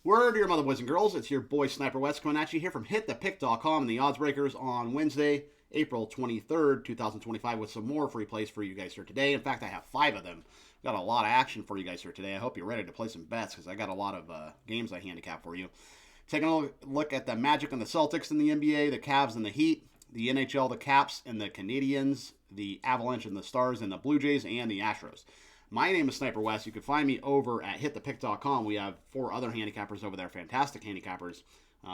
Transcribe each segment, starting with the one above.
Word to your mother, boys and girls. It's your boy Sniper Wes coming at you here from hitthepick.com and the odds breakers on Wednesday, April 23rd, 2025 with some more free plays for you guys here today. In fact, I have 5 of them. Got a lot of action for you guys here today. I hope you're ready to play some bets because I got a lot of games I handicap for you. Taking a look at the Magic and the Celtics in the NBA, the Cavs and the Heat, the NHL, the Caps and the Canadiens, the Avalanche and the Stars and the Blue Jays and the Astros. My name is Sniper Wes. You can find me over at hitthepick.com. We have 4 other handicappers over there, fantastic handicappers.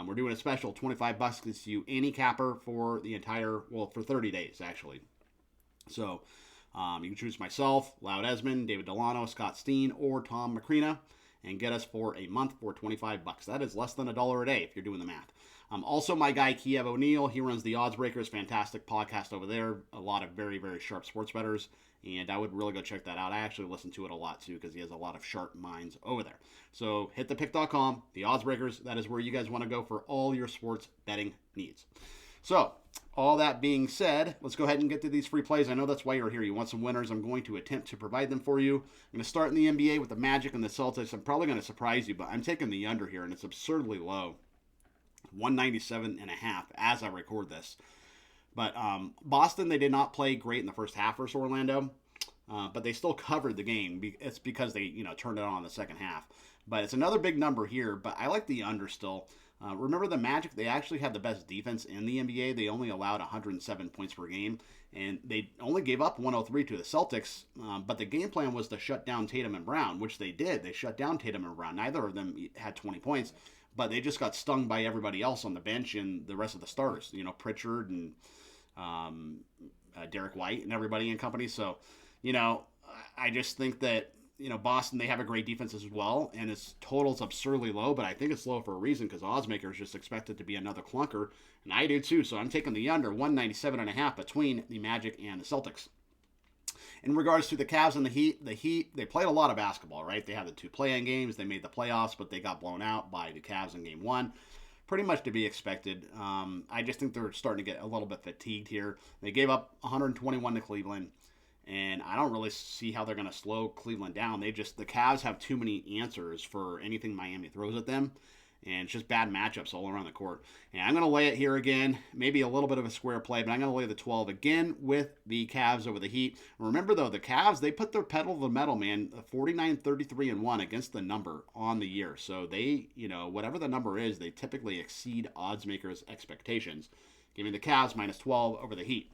We're doing a special $25 gets you any capper for the entire, for 30 days actually. So you can choose myself, Loud Esmond, David Delano, Scott Steen, or Tom Macrina, and get us for a month for $25. That is less than $1 a day if you're doing the math. Also, my guy Kiev O'Neill, he runs the Odds Breakers, fantastic podcast over there. A lot of very, very sharp sports bettors, and I would really go check that out. I actually listen to it a lot too because he has a lot of sharp minds over there. So hitthepick.com, the Odds Breakers, that is where you guys want to go for all your sports betting needs. So, all that being said, let's go ahead and get to these free plays. I know that's why you're here. You want some winners. I'm going to attempt to provide them for you. I'm going to start in the NBA with the Magic and the Celtics. I'm probably going to surprise you, but I'm taking the under here, and it's absurdly low. 197.5 as I record this. But Boston, they did not play great in the first half versus Orlando, but they still covered the game. It's because they turned it on in the second half. But it's another big number here, but I like the under still. Remember the Magic, they actually had the best defense in the NBA. They only allowed 107 points per game, and they only gave up 103 to the Celtics, but the game plan was to shut down Tatum and Brown, which they did. They shut down Tatum and Brown. Neither of them had 20 points, but they just got stung by everybody else on the bench and the rest of the starters, Pritchard and Derek White and everybody in company. So, I just think that, Boston, they have a great defense as well, and its total's absurdly low, but I think it's low for a reason because oddsmakers just expect it to be another clunker, and I do too, so I'm taking the under 197.5 between the Magic and the Celtics. In regards to the Cavs and the Heat, they played a lot of basketball, right? They had the 2 play-in games, they made the playoffs, but they got blown out by the Cavs in Game 1. Pretty much to be expected. I just think they're starting to get a little bit fatigued here. They gave up 121 to Cleveland, and I don't really see how they're going to slow Cleveland down. The Cavs have too many answers for anything Miami throws at them, and it's just bad matchups all around the court. And I'm going to lay it here again, maybe a little bit of a square play, but I'm going to lay the 12 again with the Cavs over the Heat. Remember, though, the Cavs, they put their pedal to the metal, man, 49-33-1 against the number on the year. So they, whatever the number is, they typically exceed odds makers' expectations. Give me the Cavs minus 12 over the Heat.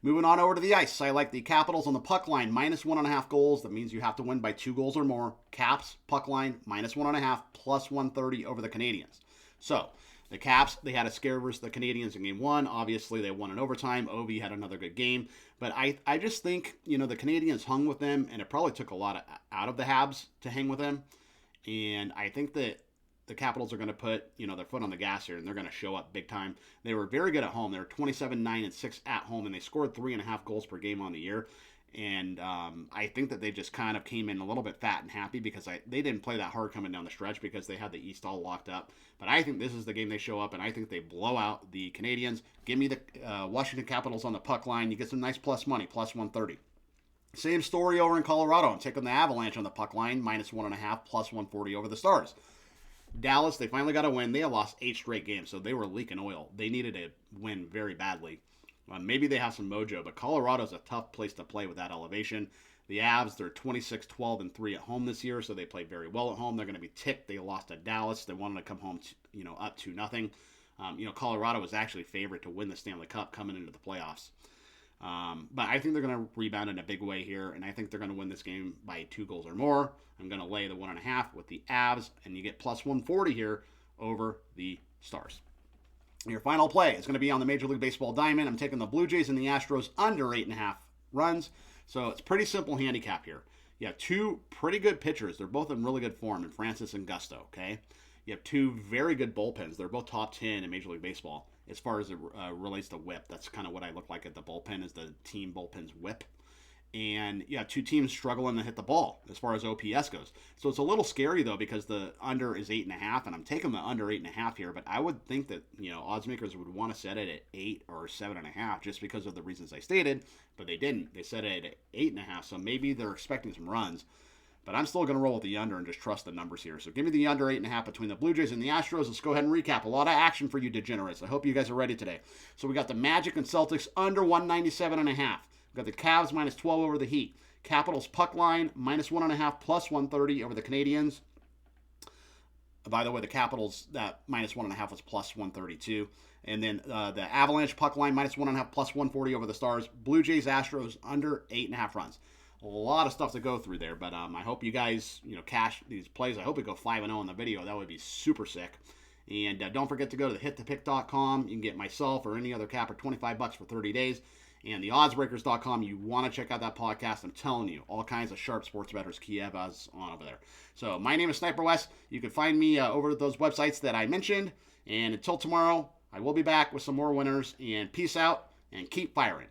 Moving on over to the ice, I like the Capitals on the puck line, minus 1.5 goals. That means you have to win by 2 goals or more. Caps, puck line, minus 1.5, plus 130 over the Canadiens. So, the Caps, they had a scare versus the Canadiens in Game 1. Obviously, they won in overtime. Ovi had another good game. But I just think, the Canadiens hung with them, and it probably took a lot out of the Habs to hang with them. And I think that the Capitals are going to put, their foot on the gas here, and they're going to show up big time. They were very good at home. They were 27-9-6 at home, and they scored 3.5 goals per game on the year. And I think that they just kind of came in a little bit fat and happy because they didn't play that hard coming down the stretch because they had the East all locked up. But I think this is the game they show up, and I think they blow out the Canadiens. Give me the Washington Capitals on the puck line. You get some nice plus money, plus 130. Same story over in Colorado. I'm taking the Avalanche on the puck line, minus 1.5, plus 140 over the Stars. Dallas, they finally got a win. They had lost 8 straight games, so they were leaking oil. They needed a win very badly. Maybe they have some mojo, but Colorado's a tough place to play with that elevation. The Avs, they're 26-12-3 at home this year, so they played very well at home. They're going to be ticked. They lost to Dallas. They wanted to come home, up 2-0. Colorado was actually favored to win the Stanley Cup coming into the playoffs. But I think they're going to rebound in a big way here, and I think they're going to win this game by 2 goals or more. I'm going to lay the 1.5 with the Avs, and you get plus 140 here over the Stars. Your final play is going to be on the Major League Baseball Diamond. I'm taking the Blue Jays and the Astros under 8.5 runs. So it's pretty simple handicap here. You have 2 pretty good pitchers. They're both in really good form in Francis and Gusto, okay? You have 2 very good bullpens. They're both top 10 in Major League Baseball as far as it relates to whip. That's kind of what I look like at the bullpen is the team bullpen's whip. And you have 2 teams struggling to hit the ball as far as OPS goes. So it's a little scary, though, because the under is 8.5, and I'm taking the under 8.5 here. But I would think that, odds makers would want to set it at 8 or 7.5 just because of the reasons I stated, but they didn't. They set it at 8.5, so maybe they're expecting some runs. But I'm still going to roll with the under and just trust the numbers here. So give me the under 8.5 between the Blue Jays and the Astros. Let's go ahead and recap. A lot of action for you degenerates. I hope you guys are ready today. So we got the Magic and Celtics under 197.5. We got the Cavs minus 12 over the Heat. Capitals puck line minus 1.5 plus 130 over the Canadians. By the way, the Capitals, that minus 1.5 was plus 132. And then the Avalanche puck line minus 1.5 plus 140 over the Stars. Blue Jays, Astros under 8.5 runs. A lot of stuff to go through there, but I hope you guys, cash these plays. I hope we go 5-0 in the video. That would be super sick. And don't forget to go to the hitthepick.com. You can get myself or any other capper $25 for 30 days. And the oddsbreakers.com. You want to check out that podcast. I'm telling you, all kinds of sharp sports bettors Kiev is on over there. So my name is Sniper Wes. You can find me over at those websites that I mentioned. And until tomorrow, I will be back with some more winners. And peace out and keep firing.